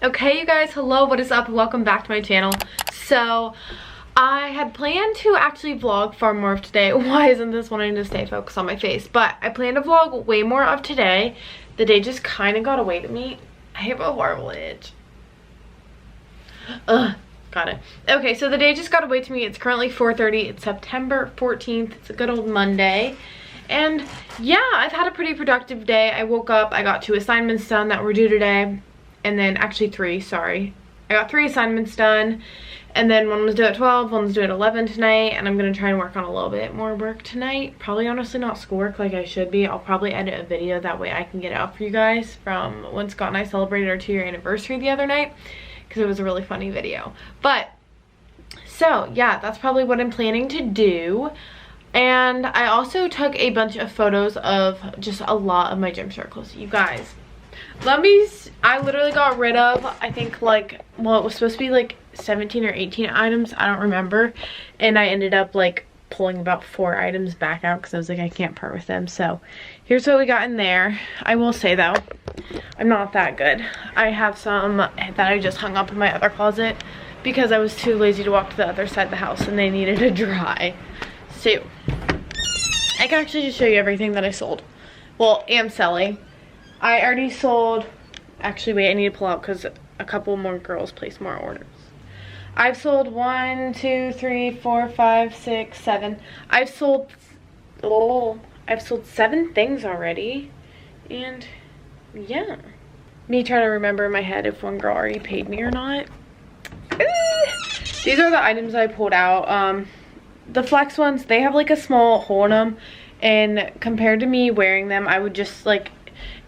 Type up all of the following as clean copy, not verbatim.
Okay, you guys, hello, what is up? Welcome back to my channel. So I had planned to actually vlog far more of today. Why isn't this wanting to stay focused on my face? But I plan to vlog way more of today. The day just kind of got away to me. I have a horrible itch. Ugh, got it. Okay, so the day just got away to me. It's currently 4:30. It's September 14th. It's a good old Monday. And yeah, I've had a pretty productive day. I woke up, I got 2 assignments done that were due today. And then actually 3, sorry. I got 3 assignments done. And then one was due at 12, one was due at 11 tonight. And I'm going to try and work on a little bit more work tonight. Probably honestly not schoolwork like I should be. I'll probably edit a video, that way I can get it out for you guys from when Scott and I celebrated our 2-year anniversary the other night. Because it was a really funny video. But, so yeah, that's probably what I'm planning to do. And I also took a bunch of photos of just a lot of my Gymshark clothes. You guys, I literally got rid of, I think like, well, it was supposed to be like 17 or 18 items. I don't remember. And I ended up like pulling about 4 items back out because I was like, I can't part with them. So here's what we got in there. I will say though, I'm not that good. I have some that I just hung up in my other closet because I was too lazy to walk to the other side of the house and they needed to dry. So I can actually just show you everything that I sold. Well, am selling. I already sold, actually wait, I need to pull out because a couple more girls placed more orders. I've sold 1, 2, 3, 4, 5, 6, 7. I've sold 7 things already. And yeah. Me trying to remember in my head if one girl already paid me or not. These are the items I pulled out. The flex ones, they have like a small hole in them. And compared to me wearing them, I would just like,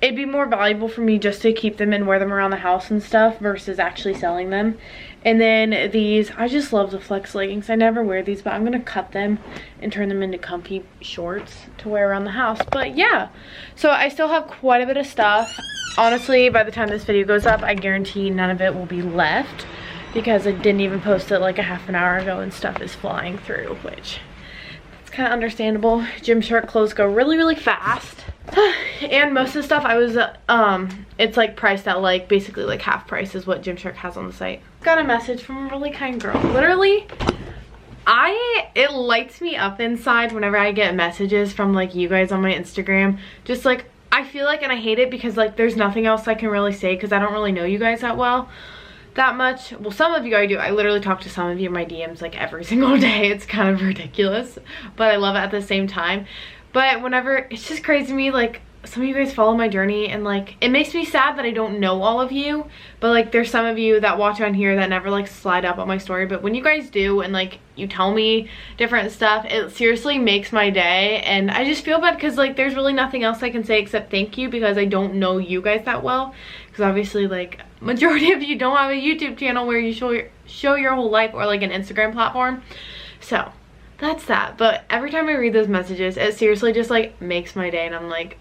it'd be more valuable for me just to keep them and wear them around the house and stuff versus actually selling them. And then these, I just love the flex leggings. I never wear these, but I'm gonna cut them and turn them into comfy shorts to wear around the house. But yeah, so I still have quite a bit of stuff. Honestly, by the time this video goes up, I guarantee none of it will be left because I didn't even post it like a half an hour ago and stuff is flying through, which it's kind of understandable. Gymshark clothes go really, really fast. And most of the stuff I was, it's like priced at like, basically like half price is what Gymshark has on the site. Got a message from a really kind girl. Literally, it lights me up inside whenever I get messages from like you guys on my Instagram. Just like, I feel like, and I hate it because like there's nothing else I can really say because I don't really know you guys that well. That much. Well, some of you I do. I literally talk to some of you in my DMs like every single day. It's kind of ridiculous, but I love it at the same time. But whenever, it's just crazy to me, like some of you guys follow my journey and like it makes me sad that I don't know all of you, but like there's some of you that watch on here that never like slide up on my story, but when you guys do and like you tell me different stuff, it seriously makes my day. And I just feel bad because like there's really nothing else I can say except thank you because I don't know you guys that well, because obviously like majority of you don't have a YouTube channel where you show your whole life or like an Instagram platform. So that's that. But every time I read those messages, it seriously just like makes my day and I'm like,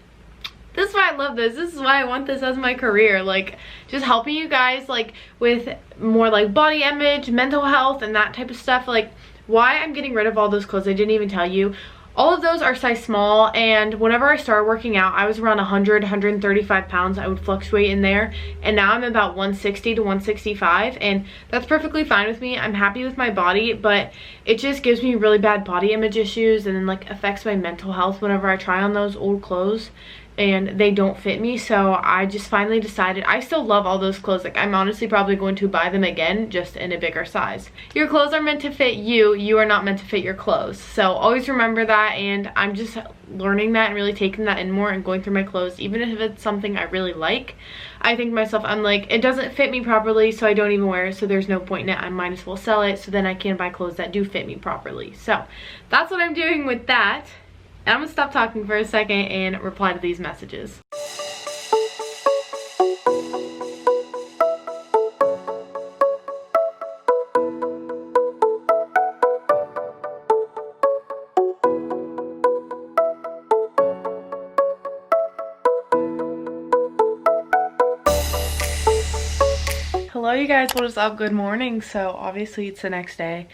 this is why I love this. This is why I want this as my career. Like just helping you guys like with more like body image, mental health and that type of stuff. Like why I'm getting rid of all those clothes I didn't even tell you. All of those are size small, and whenever I started working out, I was around 135 pounds. I would fluctuate in there, and now I'm about 160 to 165, and that's perfectly fine with me. I'm happy with my body, but it just gives me really bad body image issues and then like affects my mental health whenever I try on those old clothes and they don't fit me. So I just finally decided, I still love all those clothes. Like I'm honestly probably going to buy them again, just in a bigger size. Your clothes are meant to fit you. You are not meant to fit your clothes. So always remember that, and I'm just learning that and really taking that in more and going through my clothes. Even if it's something I really like, I think to myself, I'm like, it doesn't fit me properly, so I don't even wear it, so there's no point in it. I might as well sell it so then I can buy clothes that do fit me properly. So that's what I'm doing with that. And I'm gonna stop talking for a second and reply to these messages. Hello you guys, what is up? Good morning. So obviously it's the next day.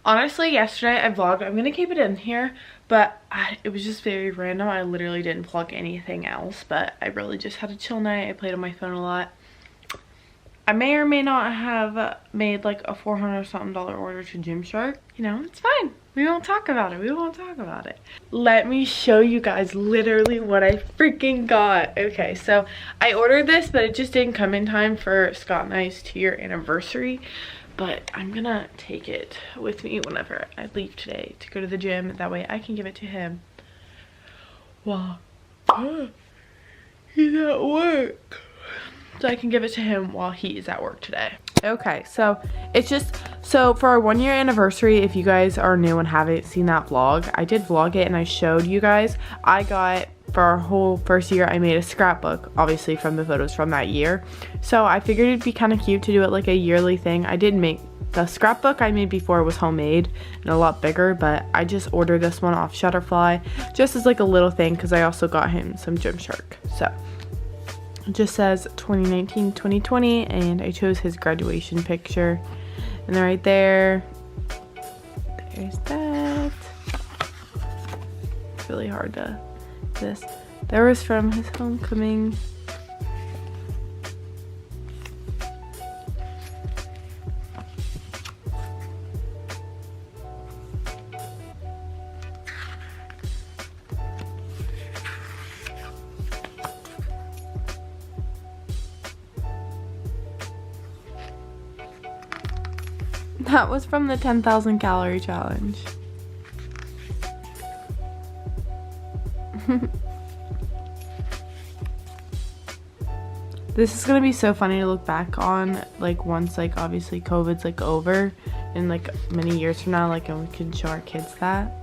Honestly, yesterday I vlogged. I'm gonna keep it in here, but it was just very random. I literally didn't vlog anything else, but I really just had a chill night. I played on my phone a lot. I may or may not have made like a $400 something order to Gymshark. You know, it's fine. We won't talk about it. We won't talk about it. Let me show you guys literally what I freaking got. Okay, so I ordered this, but it just didn't come in time for Scott and I's 2-year anniversary. But I'm gonna take it with me whenever I leave today to go to the gym. That way I can give it to him while he's at work. So I can give it to him while he is at work today. Okay, so it's just, so for our 1-year anniversary, if you guys are new and haven't seen that vlog, I did vlog it and I showed you guys. I got, for our whole first year, I made a scrapbook, obviously from the photos from that year. So I figured it'd be kind of cute to do it like a yearly thing. I did make, the scrapbook I made before was homemade and a lot bigger, but I just ordered this one off Shutterfly just as like a little thing because I also got him some Gymshark. So it just says 2019-2020 and I chose his graduation picture. And then right there, there's that. It's really hard to this. There was from his homecoming. That was from the 10,000 calorie challenge. This is gonna be so funny to look back on, like once like obviously COVID's like over and like many years from now, like, and we can show our kids that.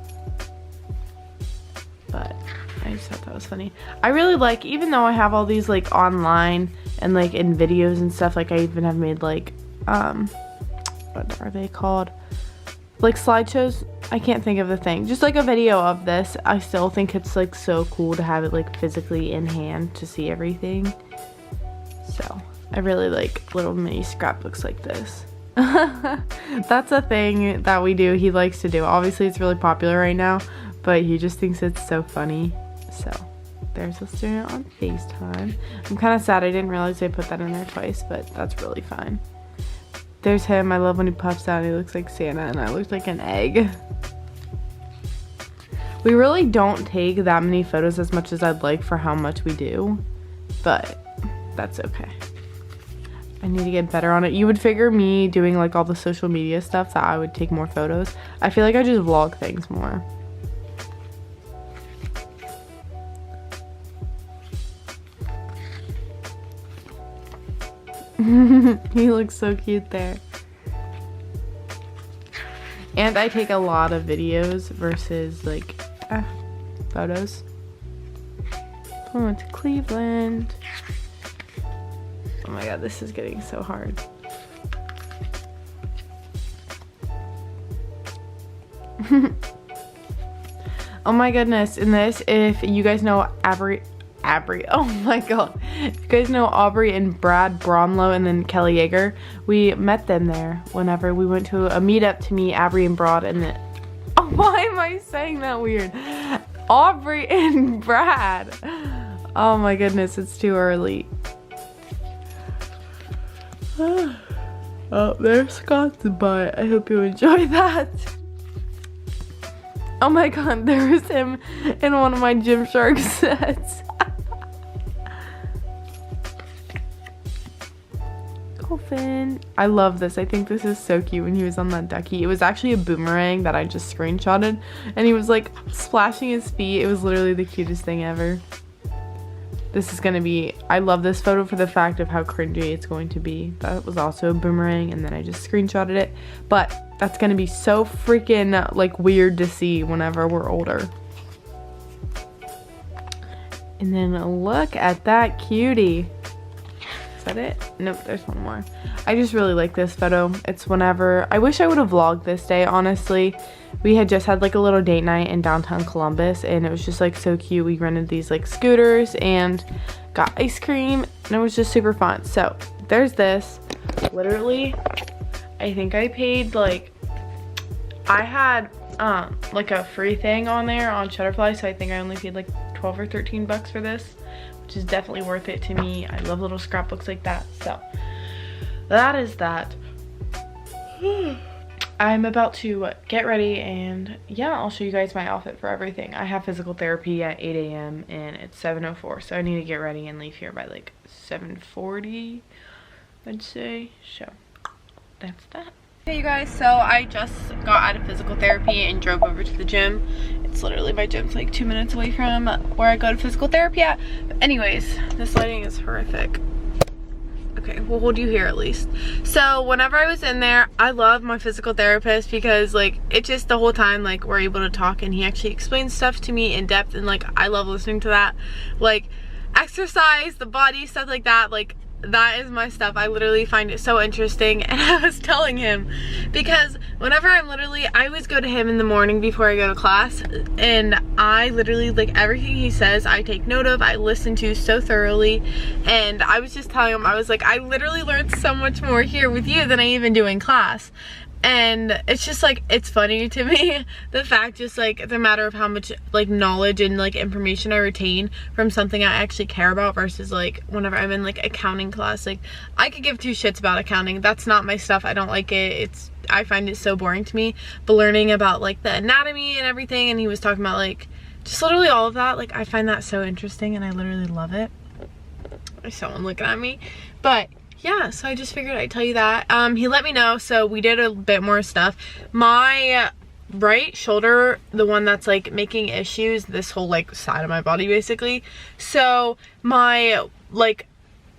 But I just thought that was funny. I really like, even though I have all these like online and like in videos and stuff, like I even have made like what are they called, like slideshows, I can't think of the thing, just like a video of this. I still think it's like so cool to have it like physically in hand to see everything. So I really like little mini scrapbooks like this. That's a thing that we do, he likes to do. Obviously it's really popular right now, but he just thinks it's so funny. So there's us doing it on FaceTime. I'm kind of sad I didn't realize they put that in there twice, but that's really fine. There's him. I love when he puffs out. He looks like Santa and I look like an egg. We really don't take that many photos as much as I'd like for how much we do, but that's okay. I need to get better on it. You would figure me doing like all the social media stuff that I would take more photos. I feel like I just vlog things more. He looks so cute there. And I take a lot of videos versus like photos. I went to Cleveland. Oh my god, this is getting so hard. Oh my goodness, in this, if you guys know Aubrey, oh my god, if you guys know Aubrey and Brad Bromlow and then Kelly Yeager, we met them there whenever we went to a meetup to meet Aubrey and Brad, and then, oh, why am I saying that weird? Aubrey and Brad. Oh my goodness, it's too early. Oh, there's Scott's butt. I hope you enjoy that. Oh my god, there was him in one of my Gymshark sets. Dolphin. I love this. I think this is so cute when he was on that ducky. It was actually a boomerang that I just screenshotted and he was like splashing his feet. It was literally the cutest thing ever. This is gonna be, I love this photo for the fact of how cringy it's going to be. That was also a boomerang and then I just screenshotted it. But that's gonna be so freaking like weird to see whenever we're older. And then look at that cutie. Is that it? Nope, there's one more. I just really like this photo. It's whenever, I wish I would have vlogged this day, honestly. We had just had like a little date night in downtown Columbus and it was just like so cute. We rented these like scooters and got ice cream and it was just super fun. So there's this. Literally, I think I paid like, I had like a free thing on there on Shutterfly, so I think I only paid like 12 or 13 bucks for this, which is definitely worth it to me. I love little scrapbooks like that. So that is that. I'm about to get ready, and yeah, I'll show you guys my outfit for everything. I have physical therapy at 8 a.m. and it's 7:04, so I need to get ready and leave here by like 7:40, I'd say. So that's that. Hey you guys, so I just got out of physical therapy and drove over to the gym. It's literally, my gym's like 2 minutes away from where I go to physical therapy at. But anyways, this lighting is horrific. Okay, we'll hold you here at least. So whenever I was in there, I love my physical therapist because like it just the whole time like we're able to talk, and he actually explains stuff to me in depth, and like I love listening to that. Like exercise, the body, stuff like that, like that is my stuff. I literally find it so interesting. And I was telling him, because whenever I always go to him in the morning before I go to class, and I literally, like, everything he says I take note of, I listen to so thoroughly. And I was just telling him, I was like, I literally learned so much more here with you than I even do in class. And it's just like, it's funny to me, the fact, just like the matter of how much like knowledge and like information I retain from something I actually care about, versus like whenever I'm in like accounting class, like I could give two shits about accounting. That's not my stuff. I don't like it. I find it so boring to me. But learning about like the anatomy and everything, and he was talking about like just literally all of that, like I find that so interesting, and I literally love it. There's someone looking at me. But yeah, so I just figured I'd tell you that. He let me know, so we did a bit more stuff. My right shoulder, the one that's like making issues, this whole like side of my body basically. So my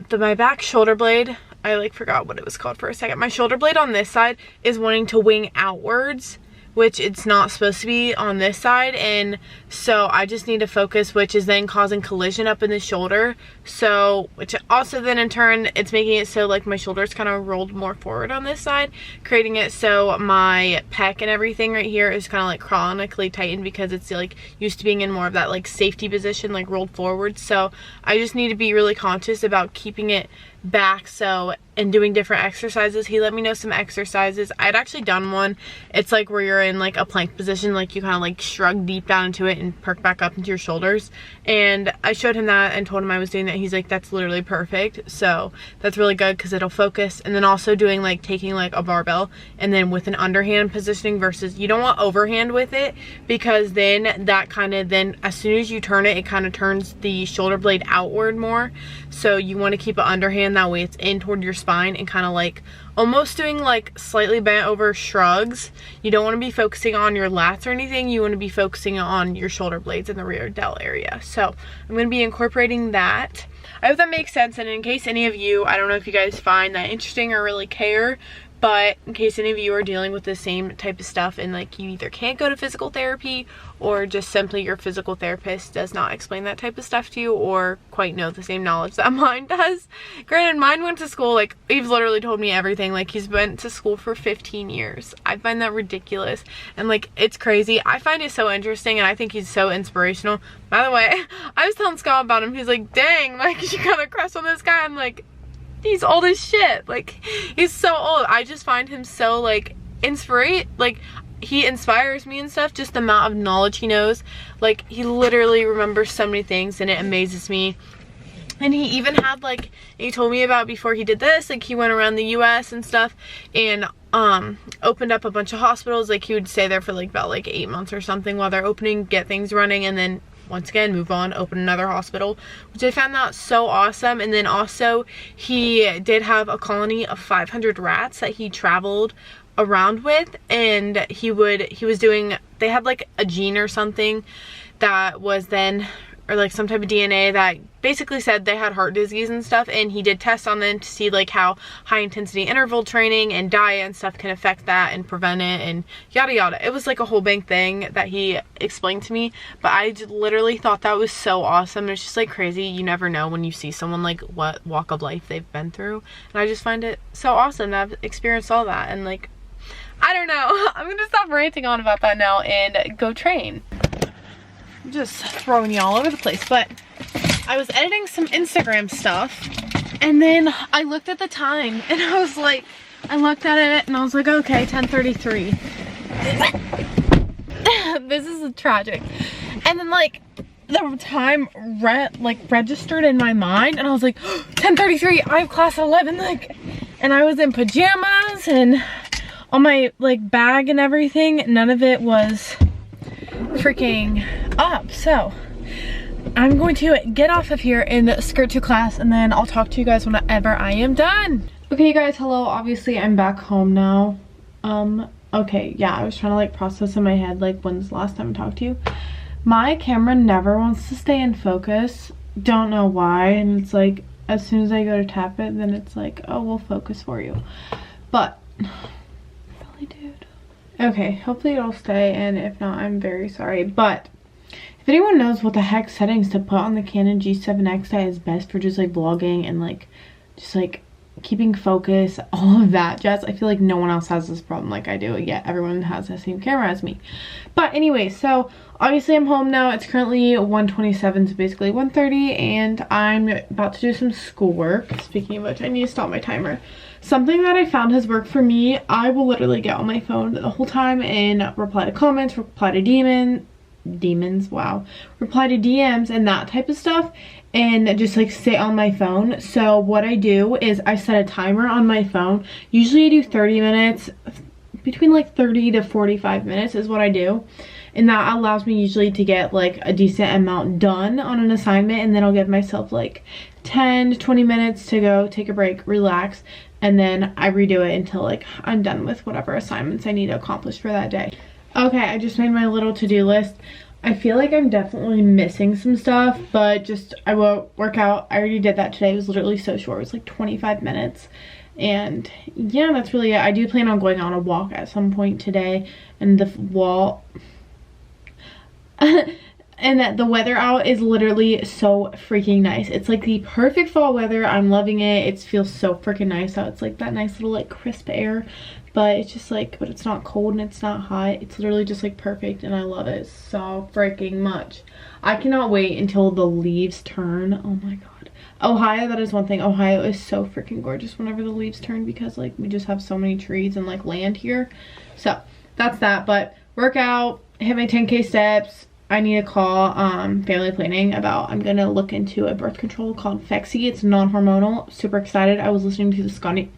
my back shoulder blade, I like forgot what it was called for a second. My shoulder blade on this side is wanting to wing outwards, which it's not supposed to be on this side, and so I just need to focus, which is then causing collision up in the shoulder. So which also then in turn, it's making it so like my shoulders kind of rolled more forward on this side, creating it so my pec and everything right here is kind of like chronically tightened, because it's like used to being in more of that like safety position, like rolled forward. So I just need to be really conscious about keeping it back, so, and doing different exercises. He let me know some exercises. I'd actually done one. It's like where you're in like a plank position, like you kind of like shrug deep down into it and perk back up into your shoulders, and I showed him that and told him I was doing that. He's like, that's literally perfect. So that's really good because it'll focus. And then also doing like taking like a barbell and then with an underhand positioning, versus you don't want overhand with it, because then that kind of, then as soon as you turn it, it kind of turns the shoulder blade outward more. So you want to keep it underhand, that way it's in toward your spine and kind of like almost doing like slightly bent over shrugs. You don't want to be focusing on your lats or anything. You want to be focusing on your shoulder blades in the rear delt area. So I'm going to be incorporating that. I hope that makes sense. And in case any of you, I don't know if you guys find that interesting or really care, but in case any of you are dealing with the same type of stuff, and like you either can't go to physical therapy, or just simply your physical therapist does not explain that type of stuff to you, or quite know the same knowledge that mine does. Granted, mine went to school, like he's literally told me everything. Like he's been to school for 15 years. I find that ridiculous, and like it's crazy. I find it so interesting, and I think he's so inspirational. By the way, I was telling Scott about him. He's like, dang, like you got a crush on this guy. I'm like, he's old as shit. Like he's so old. I just find him so like like he inspires me and stuff, just the amount of knowledge he knows. Like he literally remembers so many things, and it amazes me. And he even had like, he told me about before he did this, like he went around the US and stuff, and opened up a bunch of hospitals. Like he would stay there for like about like 8 months or something while they're opening, get things running, and then once again move on, open another hospital, which I found that so awesome. And then also he did have a colony of 500 rats that he traveled around with, and he was doing, they had like a gene or something that was then, or like some type of DNA that basically said they had heart disease and stuff, and he did tests on them to see like how high intensity interval training and diet and stuff can affect that and prevent it, and yada yada. It was like a whole big thing that he explained to me, but I just literally thought that was so awesome. It's just like crazy. You never know when you see someone like what walk of life they've been through, and I just find it so awesome that I've experienced all that. And like, I don't know, I'm gonna stop ranting on about that now and go train. I'm just throwing you all over the place. But I was editing some Instagram stuff, and then I looked at the time, and I was like, I looked at it and I was like, okay, 10:33. This is tragic. And then like the time registered in my mind and I was like 10:33, I have class at 11, like, and I was in pajamas and on my like bag and everything. None of it was freaking up. So I'm going to get off of here and skirt to class, and then I'll talk to you guys whenever I am done. Okay guys, hello. Obviously I'm back home now. Okay, yeah, I was trying to like process in my head like when's the last time I talked to you. My camera never wants to stay in focus. Don't know why. And it's like as soon as I go to tap it, then it's like, oh, we'll focus for you. But really, dude. Okay, hopefully it'll stay, and if not, I'm very sorry. But if anyone knows what the heck settings to put on the Canon G7X that is best for just like vlogging and like just like keeping focus, all of that jazz, I feel like no one else has this problem like I do, yet everyone has the same camera as me. But anyway, so obviously I'm home now. It's currently 1:27, so basically 1:30, and I'm about to do some schoolwork. Speaking of which, I need to stop my timer. Something that I found has worked for me, I will literally get on my phone the whole time and reply to comments, reply to reply to DMs and that type of stuff, and just like sit on my phone. So what I do is I set a timer on my phone. Usually I do 30 minutes, between like 30 to 45 minutes is what I do, and that allows me usually to get like a decent amount done on an assignment, and then I'll give myself like 10 to 20 minutes to go take a break, relax, and then I redo it until like I'm done with whatever assignments I need to accomplish for that day. Okay, I just made my little to-do list. I feel like I'm definitely missing some stuff, but just I will work out. I already did that today. It was literally so short. It was like 25 minutes. And yeah, that's really it. I do plan on going on a walk at some point today, and the wall and that the weather out is literally so freaking nice. It's like the perfect fall weather. I'm loving it. It feels so freaking nice out. It's like that nice little like crisp air, but it's just like, but it's not cold and it's not hot. It's literally just like perfect, and I love it so freaking much. I cannot wait until the leaves turn. Oh my god. Ohio, that is one thing. Ohio is so freaking gorgeous whenever the leaves turn, because like we just have so many trees and like land here. So that's that. But work out, hit my 10K steps. I need to call family planning about, I'm gonna look into a birth control called Phexxi. It's non-hormonal. Super excited. I was listening to the Scotty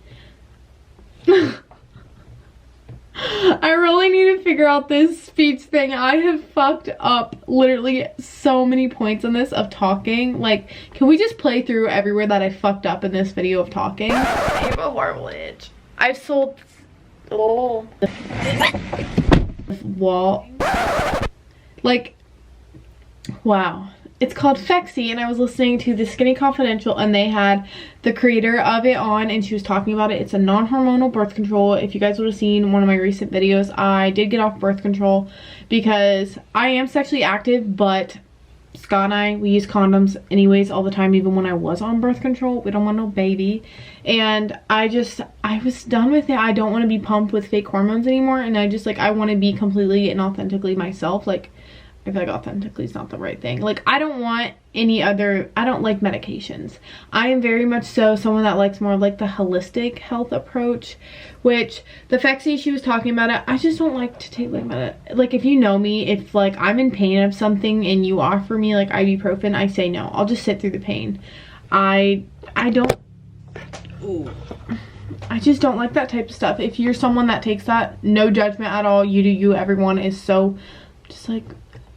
I really need to figure out this speech thing. I have fucked up literally so many points on this of talking. Like, can we just play through everywhere that I fucked up in this video of talking? I have a horrible itch. I've sold wall. Like, wow. It's called Phexxi, and I was listening to the Skinny Confidential, and they had the creator of it on, and she was talking about it. It's a non-hormonal birth control. If you guys would have seen one of my recent videos, I did get off birth control because I am sexually active, but Scott and I, we use condoms anyways all the time, even when I was on birth control. We don't want no baby, and I was done with it. I don't want to be pumped with fake hormones anymore, and I just like, I want to be completely and authentically myself. Like, I feel like authentically is not the right thing. Like, I don't want any other, I don't like medications. I am very much so someone that likes more like the holistic health approach, which the Phexxi, she was talking about it. I just don't like to take like if you know me, if like I'm in pain of something and you offer me like ibuprofen, I say no. I'll just sit through the pain. I don't, ooh. I just don't like that type of stuff. If you're someone that takes that, no judgment at all. You do you. Everyone is so just like,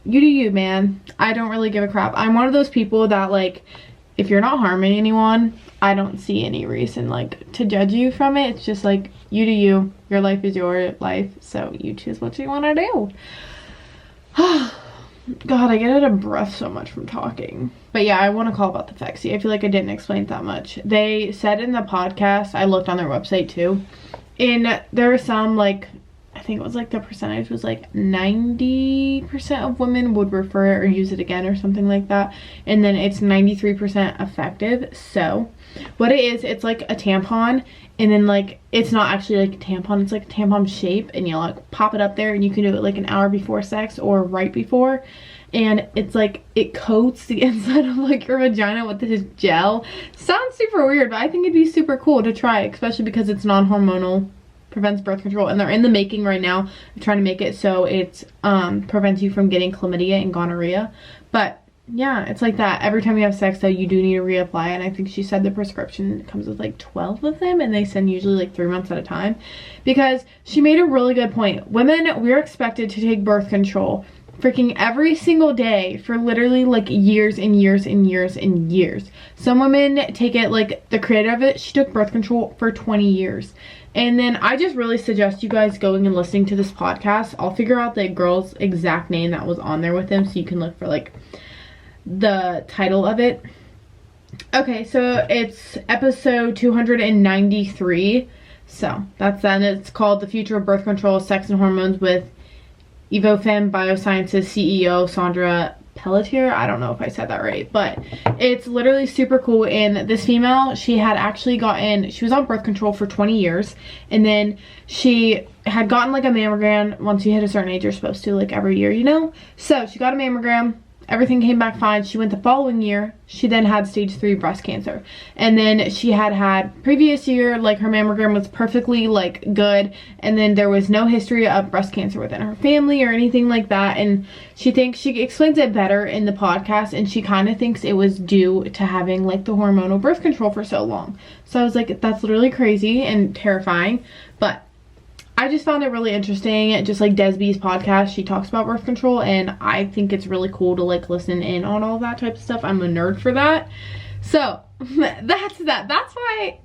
you do you, man. I don't really give a crap. I'm one of those people that like, if you're not harming anyone, I don't see any reason like to judge you from it. It's just like, you do you. Your life is your life, so you choose what you want to do. God, I get out of breath so much from talking. But yeah, I want to call about the Phexxi. I feel like I didn't explain it that much. They said in the podcast, I looked on their website too, and there are some like, I think it was like the percentage was like 90% of women would refer it or use it again or something like that, and then it's 93% effective. So what it is, it's like a tampon, and then like it's not actually like a tampon, it's like a tampon shape, and you like pop it up there, and you can do it like an hour before sex or right before, and it's like it coats the inside of like your vagina with this gel. Sounds super weird, but I think it'd be super cool to try, especially because it's non-hormonal prevents birth control, and they're in the making right now. They're trying to make it so it prevents you from getting chlamydia and gonorrhea. But yeah, it's like that. Every time you have sex, though, you do need to reapply, and I think she said the prescription comes with like 12 of them, and they send usually like 3 months at a time. Because she made a really good point. Women, we're expected to take birth control freaking every single day for literally like years and years and years and years. Some women take it, like the creator of it, she took birth control for 20 years. And then I just really suggest you guys going and listening to this podcast. I'll figure out the girl's exact name that was on there with them, so you can look for like the title of it. Okay, so it's episode 293. So that's that. It's called The Future of Birth Control, Sex and Hormones with Evofem Biosciences CEO Sandra Pelletier. I don't know if I said that right, but it's literally super cool. And this female, she had actually she was on birth control for 20 years, and then she had gotten like a mammogram. Once you hit a certain age, you're supposed to, like every year, you know. So she got a mammogram. Everything came back fine. She went the following year. She then had stage 3 breast cancer. And then she had previous year, like her mammogram was perfectly like good. And then there was no history of breast cancer within her family or anything like that. And she explains it better in the podcast. And she kind of thinks it was due to having like the hormonal birth control for so long. So I was like, that's literally crazy and terrifying. But I just found it really interesting. Just like Desbi's podcast, she talks about birth control, and I think it's really cool to like listen in on all that type of stuff. I'm a nerd for that. So that's that. That's why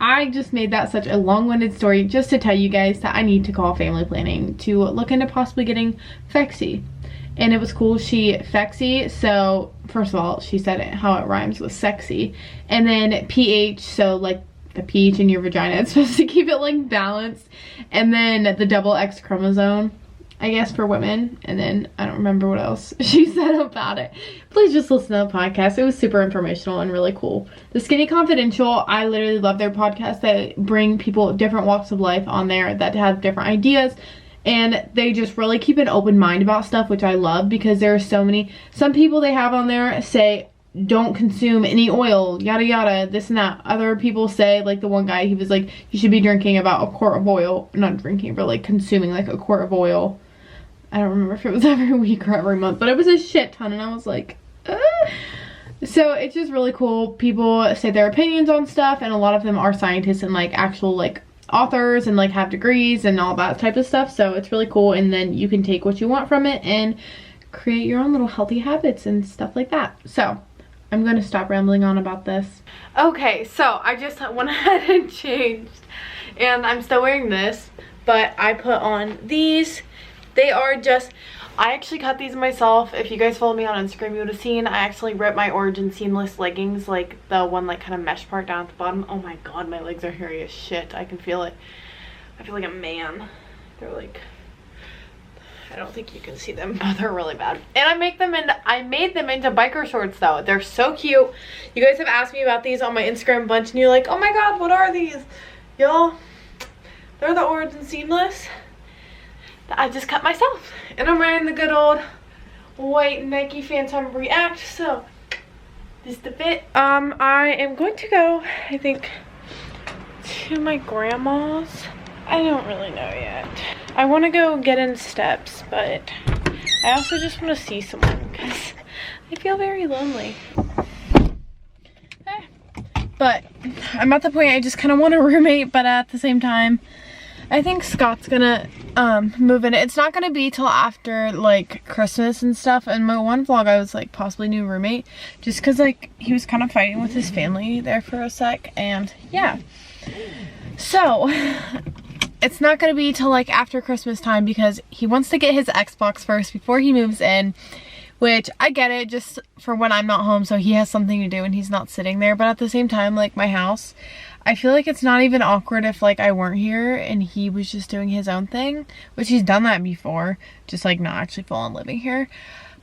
I just made that such a long-winded story, just to tell you guys that I need to call family planning to look into possibly getting Phexxi. And it was cool. She Phexxi, so first of all, she said it how it rhymes with sexy, and then pH, so like the pH in your vagina, it's supposed to keep it like balanced, and then the double X chromosome, I guess, for women, and then I don't remember what else she said about it. Please just listen to the podcast. It was super informational and really cool. The Skinny Confidential, I literally love their podcast. They bring people different walks of life on there that have different ideas, and they just really keep an open mind about stuff, which I love, because there are some people they have on there say don't consume any oil, yada yada, this and that. Other people say, like the one guy, he was like, you should be drinking about a quart of oil, not drinking, but like consuming like a quart of oil. I don't remember if it was every week or every month, but it was a shit ton, and I was like, So it's just really cool. People say their opinions on stuff, and a lot of them are scientists and like actual like authors and like have degrees and all that type of stuff. So it's really cool, and then you can take what you want from it and create your own little healthy habits and stuff like that. So I'm going to stop rambling on about this. Okay, so I just went ahead and changed, and I'm still wearing this, but I put on these. They are just, I actually cut these myself. If you guys follow me on Instagram, you would have seen I actually ripped my Origin seamless leggings, like the one like kind of mesh part down at the bottom. Oh my god, my legs are hairy as shit. I can feel it. I feel like a man. They're like, I don't think you can see them, but they're really bad. And I made them into biker shorts though. They're so cute. You guys have asked me about these on my Instagram a bunch, and you're like, oh my god, what are these? Y'all, they're the Origin seamless that I just cut myself. And I'm wearing the good old white Nike Phantom React. So this is the fit. I am going to go, I think, to my grandma's. I don't really know yet. I want to go get in steps, but I also just want to see someone because I feel very lonely. But I'm at the point I just kind of want a roommate, but at the same time, I think Scott's gonna move in. It's not gonna be till after like Christmas and stuff. In my one vlog, I was like possibly new roommate, just because like he was kind of fighting with his family there for a sec, and yeah. So it's not gonna be till like after Christmas time, because he wants to get his Xbox first before he moves in, which I get it, just for when I'm not home so he has something to do and he's not sitting there. But at the same time, like my house, I feel like it's not even awkward if like I weren't here and he was just doing his own thing, which he's done that before, just like not actually full on living here.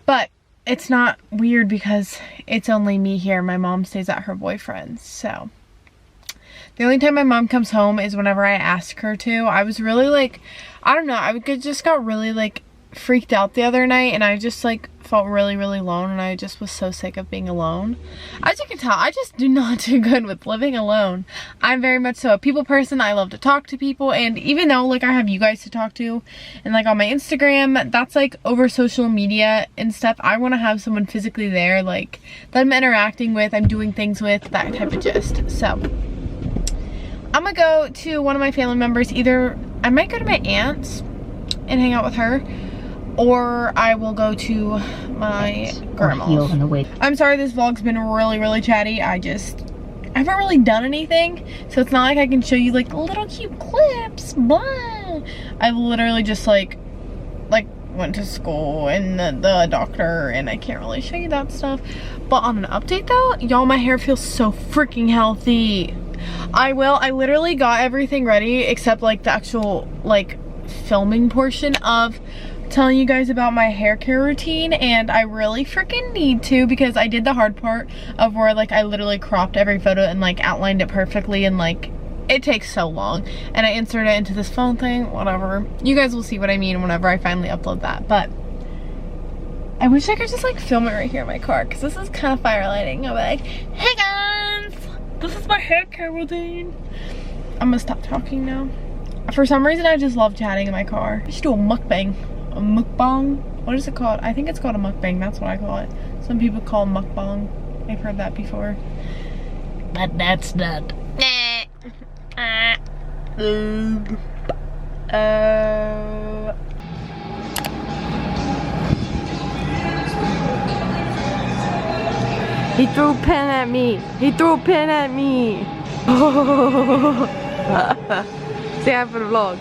But it's not weird because it's only me here. My mom stays at her boyfriend's, so the only time my mom comes home is whenever I ask her to. I was really like, I don't know, just got really like freaked out the other night and I just like felt really alone, and I just was so sick of being alone. As you can tell, I just do not do good with living alone. I'm very much so a people person. I love to talk to people, and even though like I have you guys to talk to and like on my Instagram, that's like over social media and stuff, I want to have someone physically there, like that I'm interacting with, I'm doing things with, that type of gist. So I'm gonna go to one of my family members. Either I might go to my aunt's and hang out with her, or I will go to my grandma's. I'm sorry this vlog's been really chatty. I haven't really done anything, so it's not like I can show you like little cute clips, blah. I literally just like went to school and the doctor, and I can't really show you that stuff. But on an update though, y'all, my hair feels so freaking healthy. I literally got everything ready except like the actual like filming portion of telling you guys about my hair care routine, and I really freaking need to, because I did the hard part of where like I literally cropped every photo and like outlined it perfectly, and like it takes so long, and I inserted it into this phone thing, whatever. You guys will see what I mean whenever I finally upload that. But I wish I could just like film it right here in my car, because this is kind of fire lighting. I'll be like, hey guys, this is my hair care routine. I'm gonna stop talking now. For some reason I just love chatting in my car. I should do a mukbang. A mukbang? What is it called? I think it's called a mukbang. That's what I call it. Some people call it mukbang. I've heard that before. But that's not. He threw a pen at me. He threw a pen at me. Say hi for the vlog.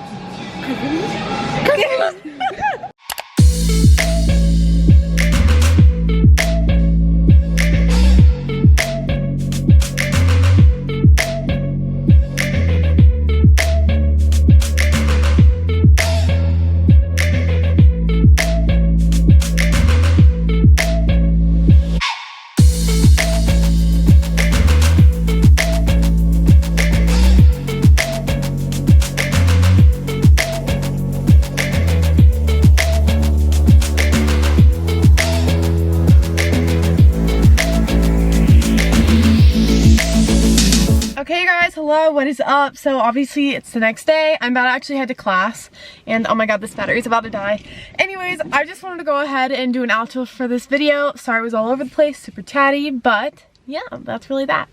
Okay guys, hello, what is up? So obviously it's the next day. I'm about to actually head to class, and oh my god, this battery's about to die. Anyways, I just wanted to go ahead and do an outro for this video. Sorry it was all over the place, super chatty, but yeah, that's really that.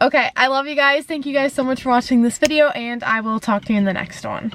Okay, I love you guys. Thank you guys so much for watching this video, and I will talk to you in the next one.